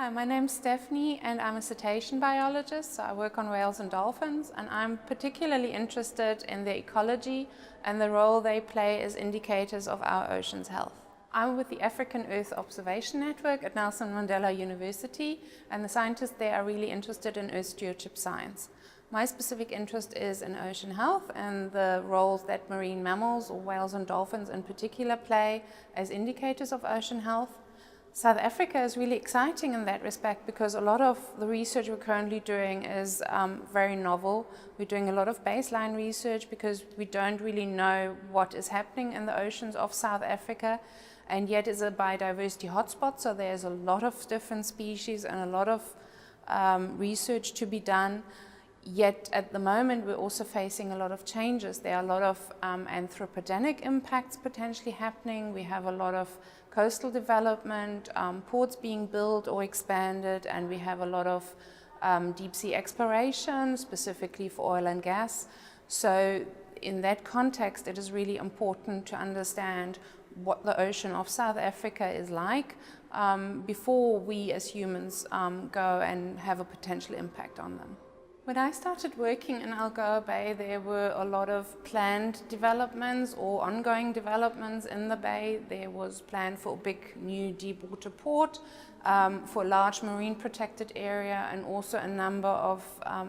Hi, my name's Stephanie and I'm a cetacean biologist, so I work on whales and dolphins, and I'm particularly interested in their ecology and the role they play as indicators of our ocean's health. I'm with the African Earth Observation Network at Nelson Mandela University, and the scientists there are really interested in Earth stewardship science. My specific interest is in ocean health and the roles that marine mammals, or whales and dolphins in particular, play as indicators of ocean health. South Africa is really exciting in that respect because a lot of the research we're currently doing is very novel. We're doing a lot of baseline research because we don't really know what is happening in the oceans of South Africa, and yet it's a biodiversity hotspot, so there's a lot of different species and a lot of research to be done. Yet at the moment we're also facing a lot of changes. There are a lot of anthropogenic impacts potentially happening. We have a lot of coastal development, ports being built or expanded, and we have a lot of deep sea exploration, specifically for oil and gas. So in that context, it is really important to understand what the ocean of South Africa is like before we as humans go and have a potential impact on them. When I started working in Algoa Bay, there were a lot of planned developments or ongoing developments in the bay. There was plan for a big new deep water port, for a large marine protected area, and also a number of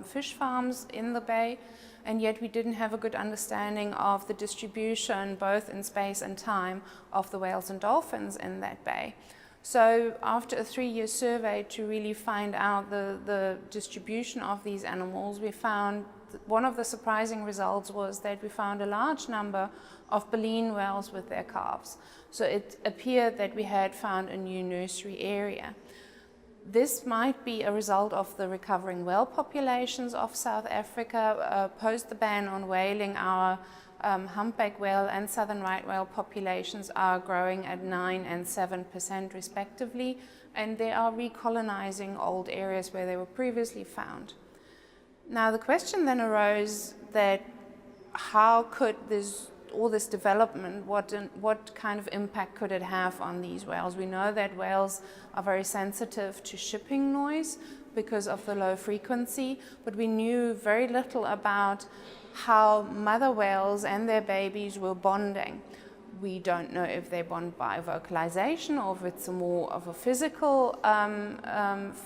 fish farms in the bay. And yet we didn't have a good understanding of the distribution, both in space and time, of the whales and dolphins in that bay. So after a 3-year survey to really find out the distribution of these animals, we found one of the surprising results was that we found a large number of baleen whales with their calves. So it appeared that we had found a new nursery area. This might be a result of the recovering whale populations of South Africa. Post the ban on whaling, our humpback whale and southern right whale populations are growing at 9% and 7% respectively, and they are recolonizing old areas where they were previously found. Now the question then arose that how could all this development, what kind of impact could it have on these whales? We know that whales are very sensitive to shipping noise because of the low frequency, but we knew very little about how mother whales and their babies were bonding. We don't know if they bond by vocalization or if it's more of a physical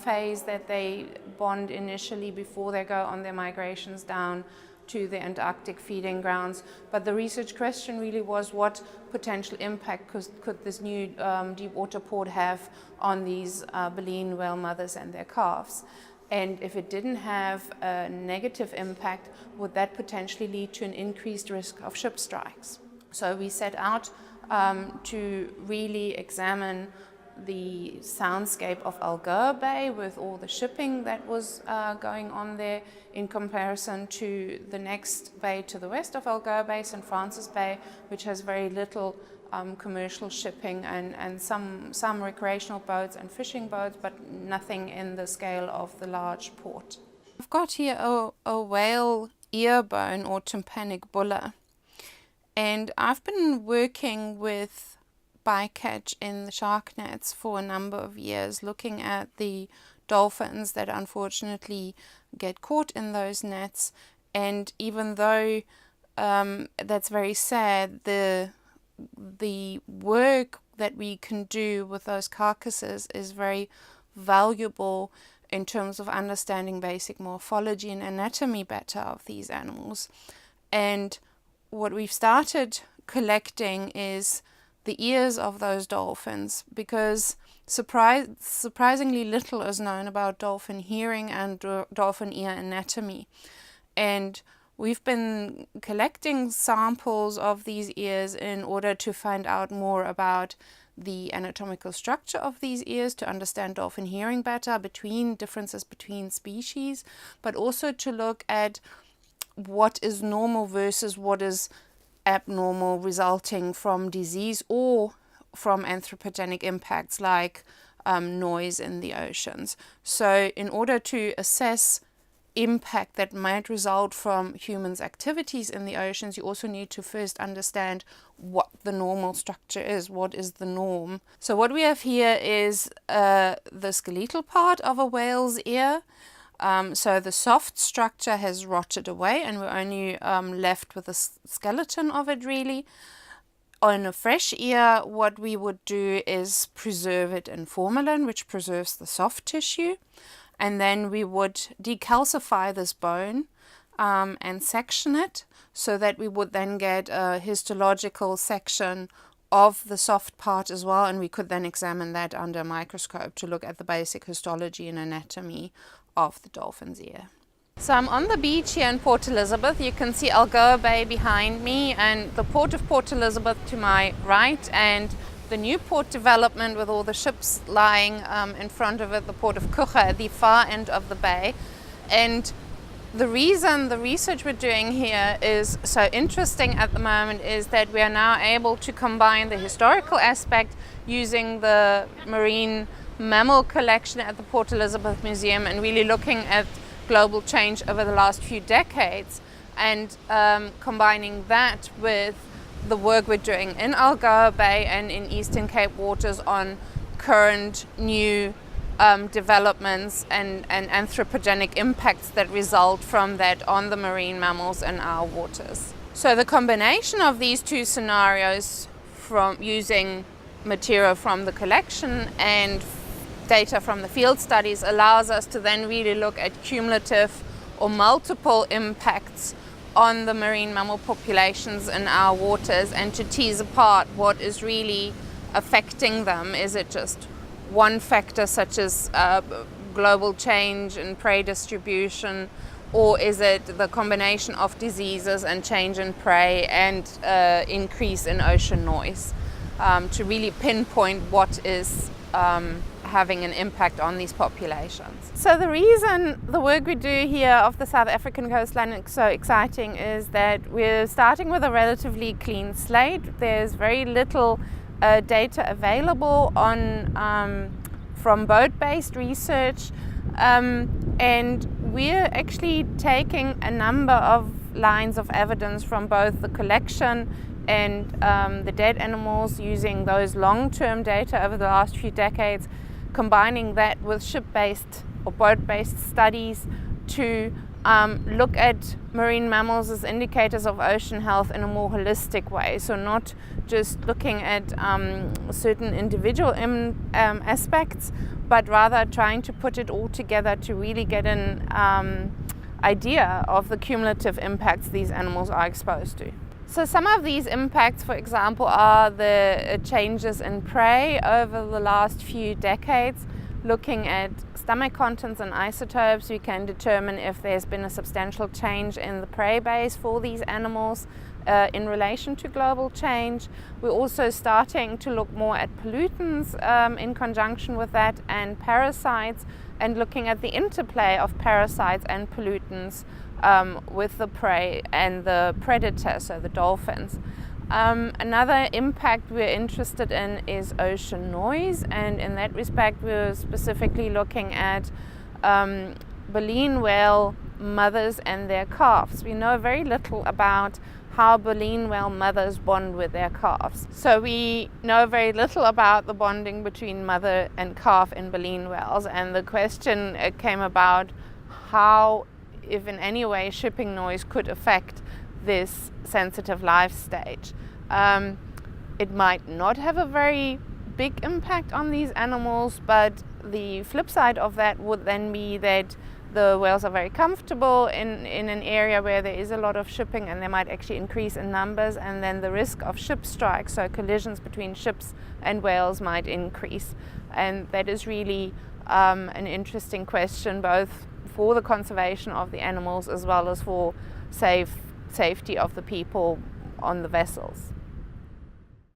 phase that they bond initially before they go on their migrations down to the Antarctic feeding grounds. But the research question really was, what potential impact could this new deep water port have on these baleen whale mothers and their calves? And if it didn't have a negative impact, would that potentially lead to an increased risk of ship strikes? So we set out to really examine the soundscape of Algoa Bay with all the shipping that was going on there in comparison to the next bay to the west of Algoa Bay, St. Francis Bay, which has very little commercial shipping and some recreational boats and fishing boats, but nothing in the scale of the large port. I've got here a whale ear bone or tympanic bulla, and I've been working with bycatch in the shark nets for a number of years, looking at the dolphins that unfortunately get caught in those nets. And even though that's very sad, the work that we can do with those carcasses is very valuable in terms of understanding basic morphology and anatomy better of these animals. And what we've started collecting is the ears of those dolphins, because surprisingly little is known about dolphin hearing and dolphin ear anatomy. And we've been collecting samples of these ears in order to find out more about the anatomical structure of these ears, to understand dolphin hearing better, differences between species, but also to look at what is normal versus what is abnormal resulting from disease or from anthropogenic impacts like noise in the oceans. So in order to assess impact that might result from humans' activities in the oceans, you also need to first understand what the normal structure is, what is the norm. So what we have here is the skeletal part of a whale's ear. So the soft structure has rotted away and we're only left with the skeleton of it really. On a fresh ear, what we would do is preserve it in formalin, which preserves the soft tissue. And then we would decalcify this bone and section it so that we would then get a histological section of the soft part as well. And we could then examine that under a microscope to look at the basic histology and anatomy of the dolphin's ear. So I'm on the beach here in Port Elizabeth. You can see Algoa Bay behind me and the port of Port Elizabeth to my right, and the new port development with all the ships lying in front of it, the port of Coega at the far end of the bay. And the reason the research we're doing here is so interesting at the moment is that we are now able to combine the historical aspect using the marine mammal collection at the Port Elizabeth Museum and really looking at global change over the last few decades, and combining that with the work we're doing in Algoa Bay and in Eastern Cape waters on current new developments and anthropogenic impacts that result from that on the marine mammals in our waters. So the combination of these two scenarios, from using material from the collection and data from the field studies, allows us to then really look at cumulative or multiple impacts on the marine mammal populations in our waters and to tease apart what is really affecting them. Is it just one factor such as global change in prey distribution, or is it the combination of diseases and change in prey and increase in ocean noise, to really pinpoint what is having an impact on these populations. So the reason the work we do here off the South African coastline is so exciting is that we're starting with a relatively clean slate. There's very little data available on from boat-based research, and we're actually taking a number of lines of evidence from both the collection and the dead animals, using those long-term data over the last few decades, combining that with ship-based or boat-based studies to look at marine mammals as indicators of ocean health in a more holistic way. So not just looking at certain individual aspects, but rather trying to put it all together to really get an idea of the cumulative impacts these animals are exposed to. So some of these impacts, for example, are the changes in prey over the last few decades. Looking at stomach contents and isotopes, we can determine if there's been a substantial change in the prey base for these animals in relation to global change. We're also starting to look more at pollutants in conjunction with that, and parasites, and looking at the interplay of parasites and pollutants with the prey and the predator, so the dolphins. Another impact we're interested in is ocean noise, and in that respect we're specifically looking at baleen whale mothers and their calves. We know very little about how baleen whale mothers bond with their calves. So we know very little about the bonding between mother and calf in baleen whales, and the question came about how, if in any way, shipping noise could affect this sensitive life stage. It might not have a very big impact on these animals, but the flip side of that would then be that the whales are very comfortable in an area where there is a lot of shipping, and they might actually increase in numbers, and then the risk of ship strikes, so collisions between ships and whales, might increase. And that is really an interesting question, both for the conservation of the animals as well as for safety of the people on the vessels.